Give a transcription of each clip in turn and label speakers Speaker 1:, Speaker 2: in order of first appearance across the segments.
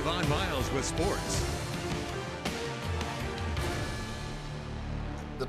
Speaker 1: Travon Miles with sports.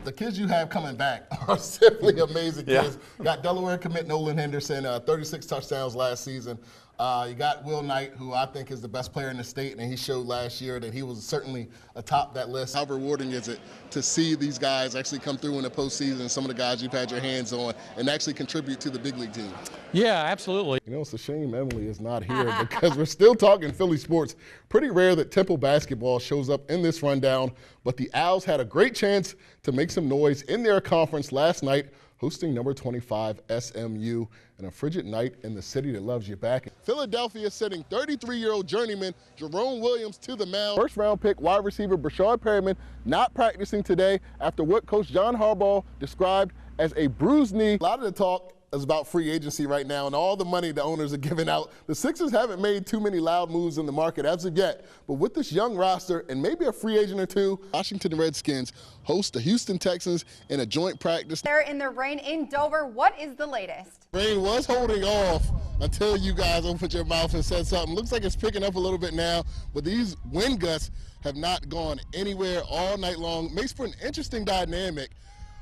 Speaker 2: The kids you have coming back are simply amazing kids.
Speaker 3: Yeah.
Speaker 2: Got Delaware commit Nolan Henderson, 36 touchdowns last season. You got Will Knight, who I think is the best player in the state, and he showed last year that he was certainly atop that list. How rewarding is it to see these guys actually come through in the postseason, some of the guys you've had your hands on, and actually contribute to the big league team?
Speaker 4: Yeah, absolutely.
Speaker 2: You know, it's a shame Emily is not here because we're still talking Philly sports. Pretty rare that Temple basketball shows up in this rundown, but the Owls had a great chance to make some noise in their conference last night, hosting number 25 SMU in a frigid night in the city that loves you back. Philadelphia sending 33-year-old journeyman Jerome Williams to the mound. First-round pick wide receiver Brashard Perriman not practicing today after what Coach John Harbaugh described as a bruised knee. A lot of the talk is about free agency right now and all the money the owners are giving out. The Sixers haven't made too many loud moves in the market as of yet, but with this young roster and maybe a free agent or two, Washington Redskins host the Houston Texans in a joint practice.
Speaker 5: They're in the rain in Dover. What is the latest?
Speaker 2: Rain was holding off until you guys opened your mouth and said something. Looks like it's picking up a little bit now, but these wind gusts have not gone anywhere all night long. Makes for an interesting dynamic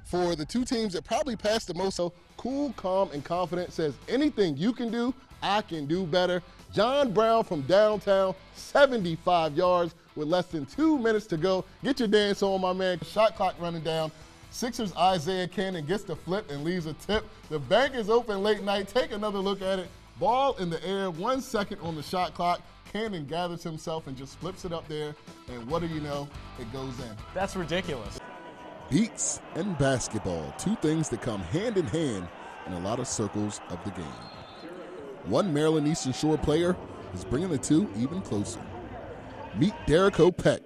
Speaker 2: for the two teams that probably passed the most. So cool, calm, and confident, says anything you can do, I can do better. John Brown from downtown, 75 yards with less than 2 minutes to go. Get your dance on, my man. Shot clock running down. Sixers Isaiah Cannon gets the flip and leaves a tip. The bank is open late night. Take another look at it. Ball in the air, 1 second on the shot clock. Cannon gathers himself and just flips it up there. And what do you know? It goes in.
Speaker 4: That's ridiculous.
Speaker 2: Beats and basketball, two things that come hand in hand in a lot of circles of the game. One Maryland Eastern Shore player is bringing the two even closer. Meet Derek O'Peck,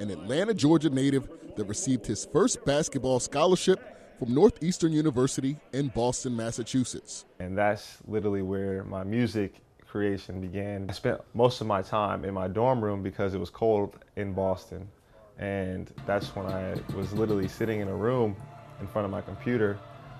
Speaker 2: an Atlanta, Georgia native that received his first basketball scholarship from Northeastern University in Boston, Massachusetts.
Speaker 3: And that's literally where my music creation began. I spent most of my time in my dorm room because it was cold in Boston. And that's when I was literally sitting in a room in front of my computer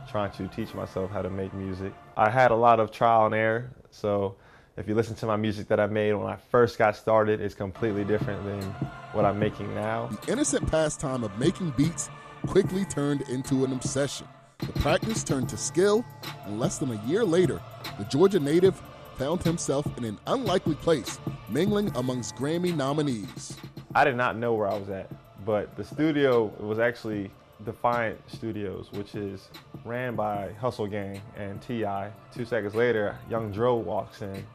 Speaker 3: trying to teach myself how to make music. I had a lot of trial and error, so if you listen to my music that I made when I first got started, it's completely different than what I'm making now.
Speaker 2: The innocent pastime of making beats quickly turned into an obsession. The practice turned to skill, and less than a year later, the Georgia native found himself in an unlikely place, mingling amongst Grammy nominees.
Speaker 3: I did not know where I was at, but the studio was actually Defiant Studios, which is ran by Hustle Gang and T.I. 2 seconds later, Young Dro walks in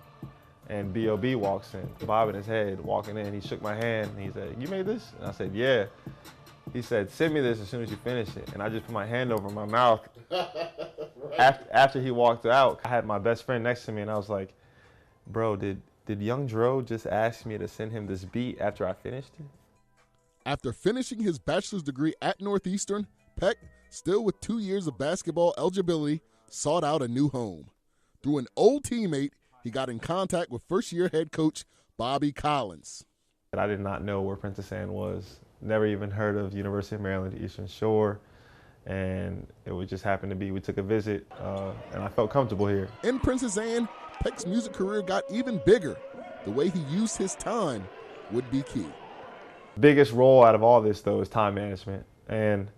Speaker 3: and B.O.B. walks in, bobbing his head, walking in. He shook my hand and he said, "You made this?" And I said, "Yeah." He said, "Send me this as soon as you finish it." And I just put my hand over my mouth. After he walked out, I had my best friend next to me and I was like, "Bro, did Young Dro just ask me to send him this beat after I finished it?"
Speaker 2: After finishing his bachelor's degree at Northeastern, Peck, still with 2 years of basketball eligibility, sought out a new home. Through an old teammate, he got in contact with first-year head coach Bobby Collins.
Speaker 3: I did not know where Princess Anne was. Never even heard of University of Maryland Eastern Shore. And it would just happen to be, we took a visit, and I felt comfortable here.
Speaker 2: In Princess Anne, Peck's music career got even bigger. The way he used his time would be key.
Speaker 3: Biggest role out of all this, though, is time management. And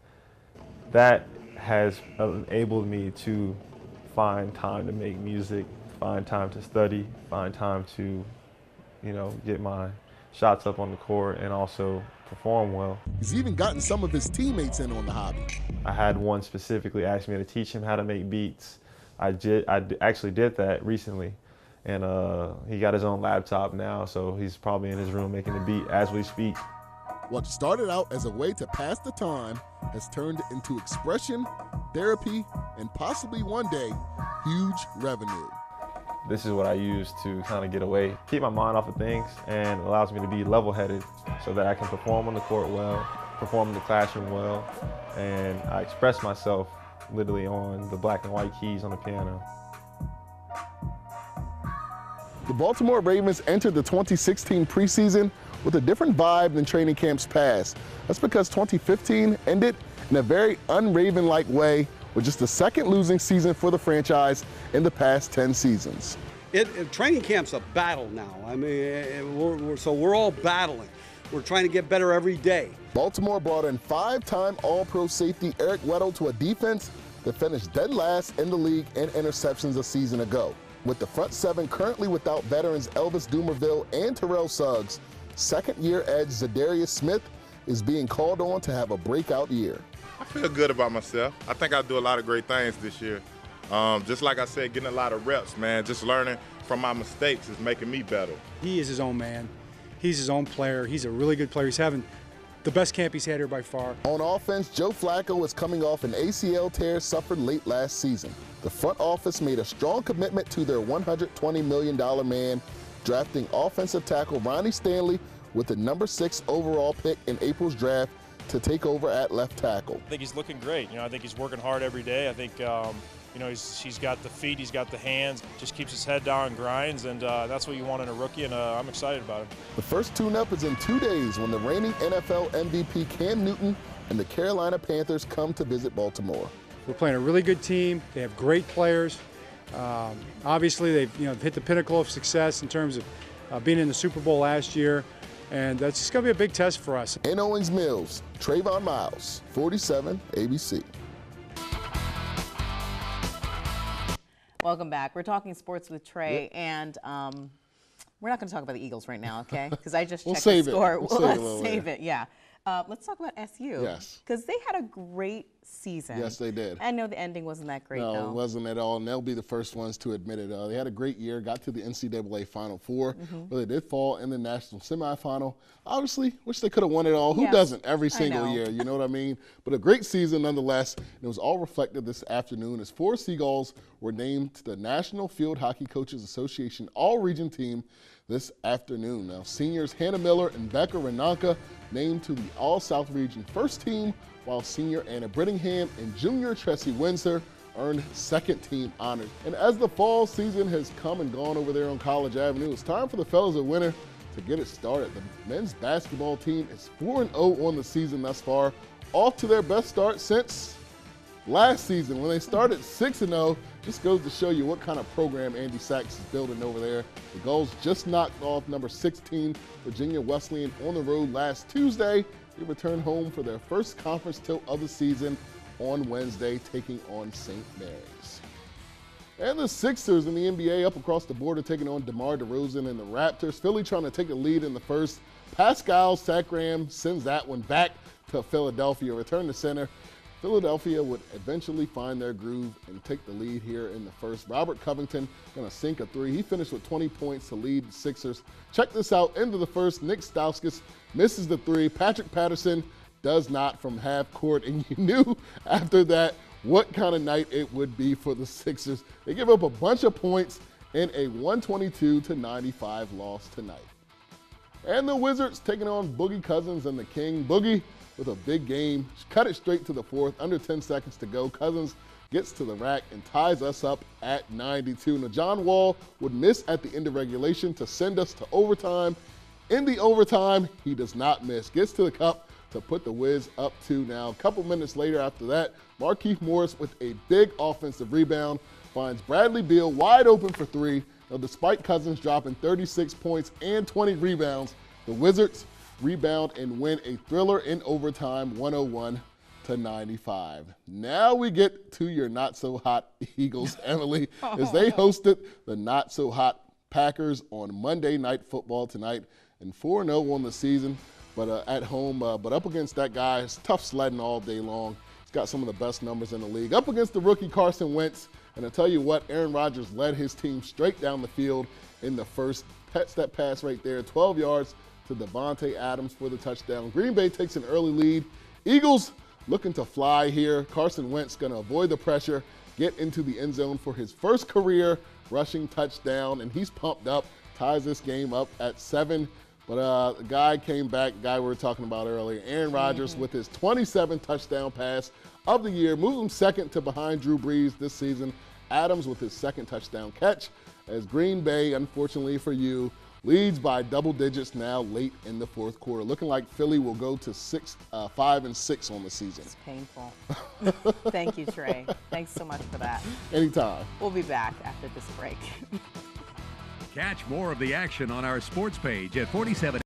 Speaker 3: that has enabled me to find time to make music, find time to study, find time to, get my shots up on the court and also perform well.
Speaker 2: He's even gotten some of his teammates in on the hobby.
Speaker 3: I had one specifically ask me to teach him how to make beats. I actually did that recently. And he got his own laptop now, so he's probably in his room making the beat as we speak.
Speaker 2: What started out as a way to pass the time has turned into expression, therapy, and possibly one day, huge revenue.
Speaker 3: This is what I use to kind of get away, keep my mind off of things, and allows me to be level-headed so that I can perform on the court well, perform in the classroom well, and I express myself literally on the black and white keys on the piano.
Speaker 2: The Baltimore Ravens entered the 2016 preseason with a different vibe than training camps past. That's because 2015 ended in a very un-Raven-like way with just the second losing season for the franchise in the past 10 seasons.
Speaker 6: Training camp's a battle now. I mean, we're all battling. We're trying to get better every day.
Speaker 2: Baltimore brought in 5-time All-Pro safety Eric Weddle to a defense that finished dead last in the league in interceptions a season ago. With the front seven currently without veterans Elvis Dumerville and Terrell Suggs, second-year edge Zadarius Smith is being called on to have a breakout year.
Speaker 7: I feel good about myself. I think I'll do a lot of great things this year. Just like I said, getting a lot of reps, man. Just learning from my mistakes is making me better.
Speaker 8: He is his own man. He's his own player. He's a really good player. He's having the best camp he's had here by far.
Speaker 2: On offense, Joe Flacco is coming off an ACL tear suffered late last season. The front office made a strong commitment to their $120 million man, drafting offensive tackle Ronnie Stanley with the number 6 overall pick in April's draft to take over at left tackle.
Speaker 4: I think he's looking great. I think he's working hard every day. I think, he's got the feet, he's got the hands, just keeps his head down and grinds, and that's what you want in a rookie, and I'm excited about him.
Speaker 2: The first tune-up is in 2 days when the reigning NFL MVP Cam Newton and the Carolina Panthers come to visit Baltimore.
Speaker 8: We're playing a really good team. They have great players. Obviously, they've hit the pinnacle of success in terms of being in the Super Bowl last year, and that's just going to be a big test for us.
Speaker 2: In Owings Mills, Travon Miles, 47 ABC.
Speaker 9: Welcome back. We're talking sports with Trey, and we're not going to talk about the Eagles right now, okay? Because I just checked the score. We'll save it, yeah. Let's talk about SU.
Speaker 2: Yes.
Speaker 9: Because they had a great season.
Speaker 2: Yes, they did.
Speaker 9: I know the ending wasn't that great, though.
Speaker 2: No, it wasn't at all, and they'll be the first ones to admit it. They had a great year, got to the NCAA Final Four, but they did fall in the national semifinal. Obviously, wish they could have won it all. Who doesn't every single year, you know what I mean? But a great season nonetheless, and it was all reflected this afternoon as 4 Seagulls were named to the National Field Hockey Coaches Association All-Region Team this afternoon. Now, seniors Hannah Miller and Becca Renanka named to the All-South Region First Team, while senior Anna Brittingham and junior Tressie Windsor earned second team honors. And as the fall season has come and gone over there on College Avenue, it's time for the fellas of winter to get it started. The men's basketball team is 4-0 on the season thus far, off to their best start since last season when they started 6-0. Just goes to show you what kind of program Andy Sachs is building over there. The Gulls just knocked off number 16 Virginia Wesleyan on the road last Tuesday. They return home for their first conference tilt of the season on Wednesday, taking on St. Mary's. And the Sixers in the NBA up across the border taking on DeMar DeRozan and the Raptors. Philly trying to take the lead in the first. Pascal Siakam sends that one back to Philadelphia. Return to center. Philadelphia would eventually find their groove and take the lead here in the first. Robert Covington going to sink a 3. He finished with 20 points to lead the Sixers. Check this out. Into the first, Nick Stauskas misses the 3. Patrick Patterson does not from half court. And you knew after that what kind of night it would be for the Sixers. They give up a bunch of points in a 122-95 loss tonight. And the Wizards taking on Boogie Cousins and the King. Boogie with a big game, cut it straight to the fourth, under 10 seconds to go. Cousins gets to the rack and ties us up at 92. Now, John Wall would miss at the end of regulation to send us to overtime. In the overtime, he does not miss. Gets to the cup to put the Wiz up 2 now. A couple minutes later after that, Markieff Morris with a big offensive rebound finds Bradley Beal wide open for 3. Now, despite Cousins dropping 36 points and 20 rebounds, the Wizards rebound and win a thriller in overtime, 101-95. Now we get to your not-so-hot Eagles, Emily, as they hosted the not-so-hot Packers on Monday Night Football tonight, and 4-0 on the season, but at home. But up against that guy, it's tough sledding all day long. He's got some of the best numbers in the league. Up against the rookie Carson Wentz, and I tell you what, Aaron Rodgers led his team straight down the field in the first. Catch that pass right there, 12 yards to Devontae Adams for the touchdown. Green Bay takes an early lead. Eagles looking to fly here. Carson Wentz going to avoid the pressure, get into the end zone for his first career rushing touchdown, and he's pumped up, ties this game up at 7. But the guy came back, the guy we were talking about earlier, Aaron Rodgers with his 27th touchdown pass of the year, moves him second to behind Drew Brees this season. Adams with his second touchdown catch, as Green Bay, unfortunately for you, leads by double digits now late in the fourth quarter. Looking like Philly will go to 5-6 on the season.
Speaker 9: It's painful. Thank you, Trey. Thanks so much for that.
Speaker 2: Anytime.
Speaker 9: We'll be back after this break.
Speaker 1: Catch more of the action on our sports page at 47.